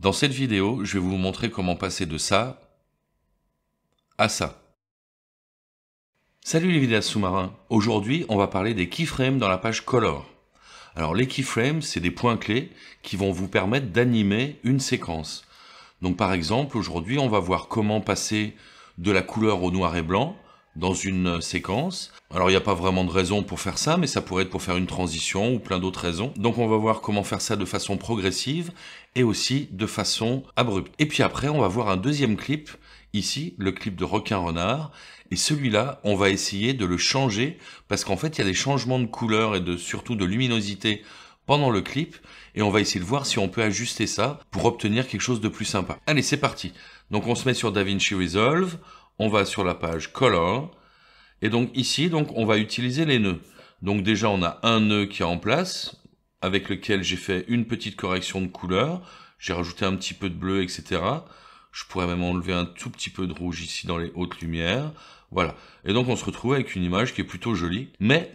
Dans cette vidéo, je vais vous montrer comment passer de ça à ça. Salut les vidéastes sous-marins. Aujourd'hui, on va parler des keyframes dans la page Color. Alors les keyframes, c'est des points clés qui vont vous permettre d'animer une séquence. Donc par exemple, aujourd'hui, on va voir comment passer de la couleur au noir et blanc dans une séquence. Alors il n'y a pas vraiment de raison pour faire ça, mais ça pourrait être pour faire une transition ou plein d'autres raisons. Donc on va voir comment faire ça de façon progressive et aussi de façon abrupte. Et puis après, on va voir un deuxième clip, ici, le clip de Requin Renard. Et celui-là, on va essayer de le changer parce qu'en fait, il y a des changements de couleur et surtout de luminosité pendant le clip. Et on va essayer de voir si on peut ajuster ça pour obtenir quelque chose de plus sympa. Allez, c'est parti. Donc on se met sur DaVinci Resolve. On va sur la page Color, et donc ici, on va utiliser les nœuds. Donc déjà, on a un nœud qui est en place, avec lequel j'ai fait une petite correction de couleur, j'ai rajouté un petit peu de bleu, etc. Je pourrais même enlever un tout petit peu de rouge ici dans les hautes lumières, voilà. Et donc on se retrouve avec une image qui est plutôt jolie, mais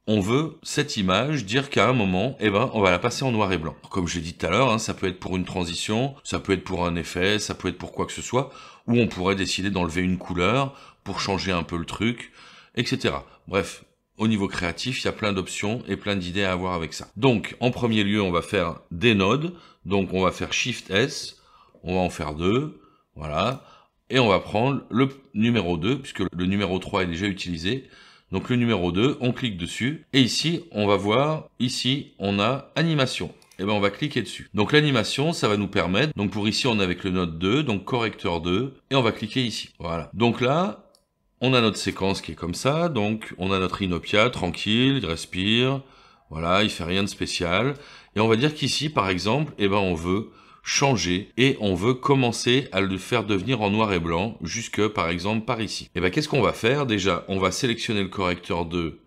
on veut cette image dire qu'à un moment, on va la passer en noir et blanc. Comme je l'ai dit tout à l'heure, ça peut être pour une transition, ça peut être pour un effet, ça peut être pour quoi que ce soit, ou on pourrait décider d'enlever une couleur pour changer un peu le truc, etc. Bref, au niveau créatif, il y a plein d'options et plein d'idées à avoir avec ça. Donc, en premier lieu, on va faire des nodes. Donc, on va faire Shift S, on va en faire 2, voilà. Et on va prendre le numéro 2, puisque le numéro 3 est déjà utilisé. Donc le numéro 2, on clique dessus, et ici, on va voir, ici, on a animation. Et on va cliquer dessus. Donc l'animation, ça va nous permettre, donc pour ici, on est avec le node 2, donc correcteur 2, et on va cliquer ici. Voilà. Donc là, on a notre séquence qui est comme ça, donc on a notre Inopia, tranquille, il respire, voilà, il fait rien de spécial. Et on va dire qu'ici, par exemple, on veut changer et on veut commencer à le faire devenir en noir et blanc jusque par exemple par ici. Et qu'est-ce qu'on va faire? Déjà, on va sélectionner le correcteur 2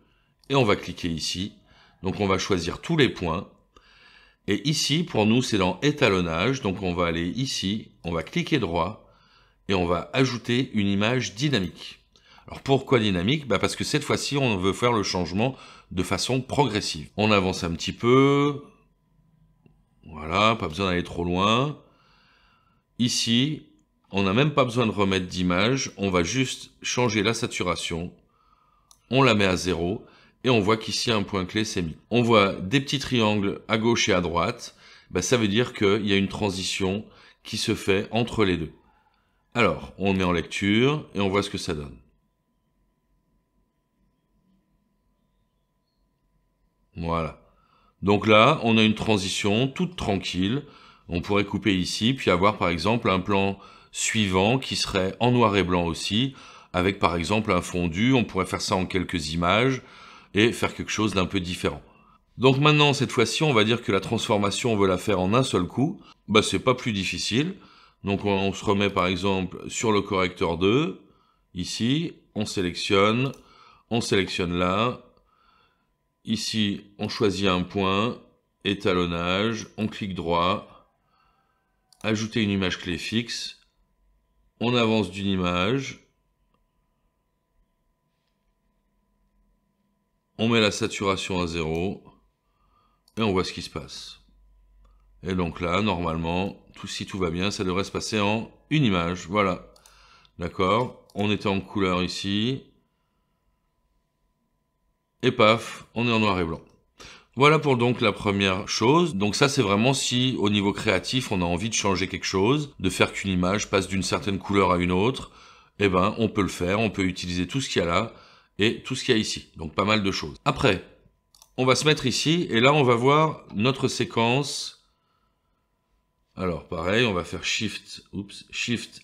et on va cliquer ici. Donc on va choisir tous les points. Et ici, pour nous, c'est dans étalonnage. Donc on va aller ici, on va cliquer droit et on va ajouter une image dynamique. Alors pourquoi dynamique? Parce que cette fois-ci, on veut faire le changement de façon progressive. On avance un petit peu. Voilà, pas besoin d'aller trop loin. Ici, on n'a même pas besoin de remettre d'image. On va juste changer la saturation. On la met à 0. Et on voit qu'ici, un point clé s'est mis. On voit des petits triangles à gauche et à droite. Ça veut dire qu'il y a une transition qui se fait entre les deux. Alors, on met en lecture et on voit ce que ça donne. Voilà. Donc là, on a une transition toute tranquille. On pourrait couper ici, puis avoir par exemple un plan suivant qui serait en noir et blanc aussi, avec par exemple un fondu. On pourrait faire ça en quelques images et faire quelque chose d'un peu différent. Donc maintenant, cette fois-ci, on va dire que la transformation, on veut la faire en un seul coup. C'est pas plus difficile. Donc on se remet par exemple sur le correcteur 2. Ici, on sélectionne là. Ici, on choisit un point, étalonnage, on clique droit, ajouter une image clé fixe, on avance d'une image, on met la saturation à 0, et on voit ce qui se passe. Et donc là, normalement, si tout va bien, ça devrait se passer en une image, voilà. D'accord? On était en couleur ici, et paf, on est en noir et blanc. Voilà pour donc la première chose. Donc ça, c'est vraiment si au niveau créatif, on a envie de changer quelque chose, de faire qu'une image passe d'une certaine couleur à une autre, on peut le faire, on peut utiliser tout ce qu'il y a là et tout ce qu'il y a ici. Donc pas mal de choses. Après, on va se mettre ici et là, on va voir notre séquence. Alors pareil, on va faire Shift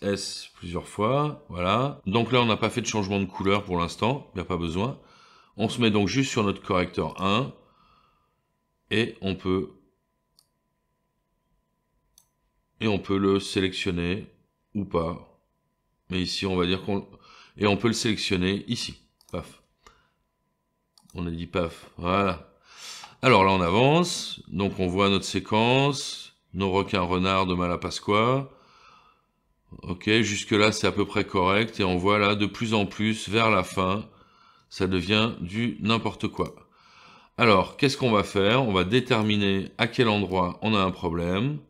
S plusieurs fois, voilà. Donc là, on n'a pas fait de changement de couleur pour l'instant, il n'y a pas besoin. On se met donc juste sur notre correcteur 1. Et on peut le sélectionner ou pas. Mais ici, on va dire et on peut le sélectionner ici. Paf. On a dit paf. Voilà. Alors là, on avance. Donc, on voit notre séquence. Nos requins renards de Malapascua. Ok, jusque-là, c'est à peu près correct. Et on voit là, de plus en plus, vers la fin, ça devient du n'importe quoi. Alors, qu'est-ce qu'on va faire? On va déterminer à quel endroit on a un problème.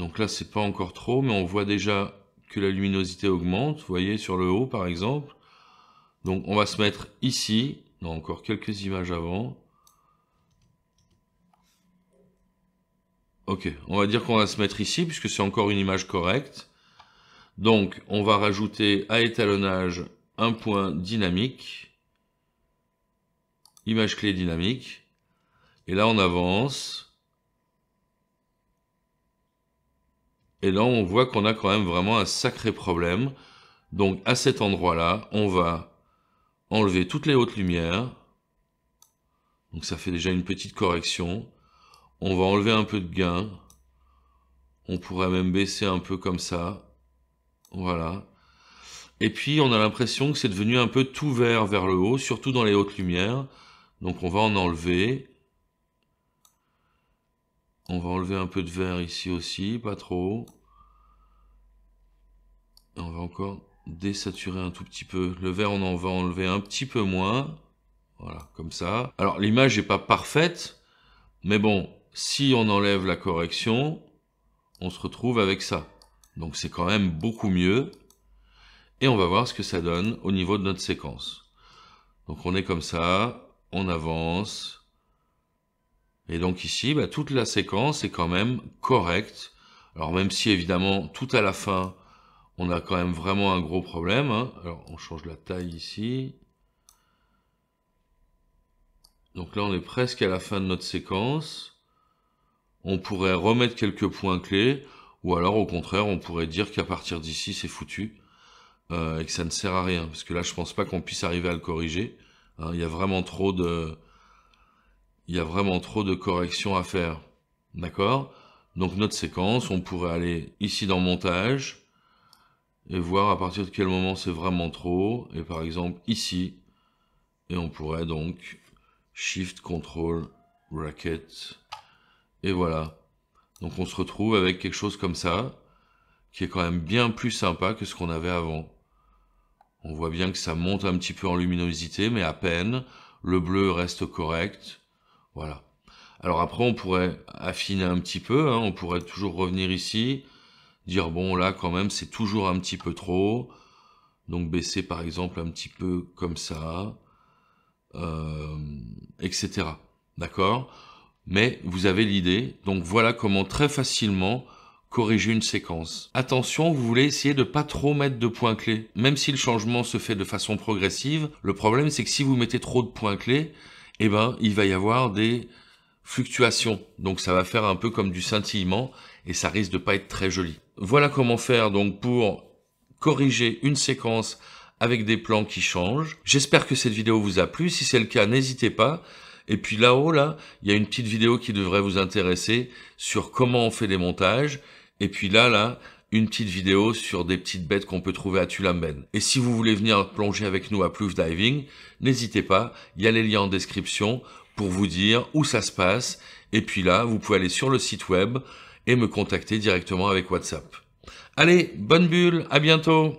Donc là, c'est pas encore trop, mais on voit déjà que la luminosité augmente, vous voyez, sur le haut, par exemple. Donc, on va se mettre ici. Non, encore quelques images avant. Ok, on va dire qu'on va se mettre ici, puisque c'est encore une image correcte. Donc, on va rajouter à étalonnage un point dynamique. Image clé dynamique. Et là, on avance. Et là, on voit qu'on a quand même vraiment un sacré problème. Donc, à cet endroit-là, on va enlever toutes les hautes lumières. Donc, ça fait déjà une petite correction. On va enlever un peu de gain. On pourrait même baisser un peu comme ça. Voilà. Et puis, on a l'impression que c'est devenu un peu tout vert vers le haut, surtout dans les hautes lumières. Donc, on va en enlever. On va enlever un peu de vert ici aussi, pas trop. Et on va encore désaturer un tout petit peu. Le vert, on en va enlever un petit peu moins. Voilà, comme ça. Alors, l'image n'est pas parfaite, mais bon, si on enlève la correction, on se retrouve avec ça. Donc, c'est quand même beaucoup mieux. Et on va voir ce que ça donne au niveau de notre séquence. Donc, on est comme ça, on avance. Et donc ici, toute la séquence est quand même correcte. Alors même si évidemment, tout à la fin, on a quand même vraiment un gros problème. Hein. Alors on change la taille ici. Donc là, on est presque à la fin de notre séquence. On pourrait remettre quelques points clés. Ou alors au contraire, on pourrait dire qu'à partir d'ici, c'est foutu. Et que ça ne sert à rien. Parce que là, je pense pas qu'on puisse arriver à le corriger. Hein, il y a vraiment trop de corrections à faire. D'accord? Donc notre séquence, on pourrait aller ici dans montage et voir à partir de quel moment c'est vraiment trop. Et par exemple ici. Et on pourrait donc Shift, Control, Bracket. Et voilà. Donc on se retrouve avec quelque chose comme ça, qui est quand même bien plus sympa que ce qu'on avait avant. On voit bien que ça monte un petit peu en luminosité, mais à peine. Le bleu reste correct. Voilà. Alors après, on pourrait affiner un petit peu. Hein. On pourrait toujours revenir ici. Dire, bon, là, quand même, c'est toujours un petit peu trop. Donc, baisser, par exemple, un petit peu comme ça. Etc. D'accord? Mais vous avez l'idée. Donc, voilà comment très facilement corriger une séquence. Attention, vous voulez essayer de pas trop mettre de points clés. Même si le changement se fait de façon progressive, le problème c'est que si vous mettez trop de points clés, eh ben, il va y avoir des fluctuations. Donc ça va faire un peu comme du scintillement et ça risque de pas être très joli. Voilà comment faire donc pour corriger une séquence avec des plans qui changent. J'espère que cette vidéo vous a plu. Si c'est le cas, n'hésitez pas. Et puis là-haut, là, il y a une petite vidéo qui devrait vous intéresser sur comment on fait des montages. Et puis là, une petite vidéo sur des petites bêtes qu'on peut trouver à Tulamben. Et si vous voulez venir plonger avec nous à Plouf Diving, n'hésitez pas, il y a les liens en description pour vous dire où ça se passe. Et puis là, vous pouvez aller sur le site web et me contacter directement avec WhatsApp. Allez, bonne bulle, à bientôt!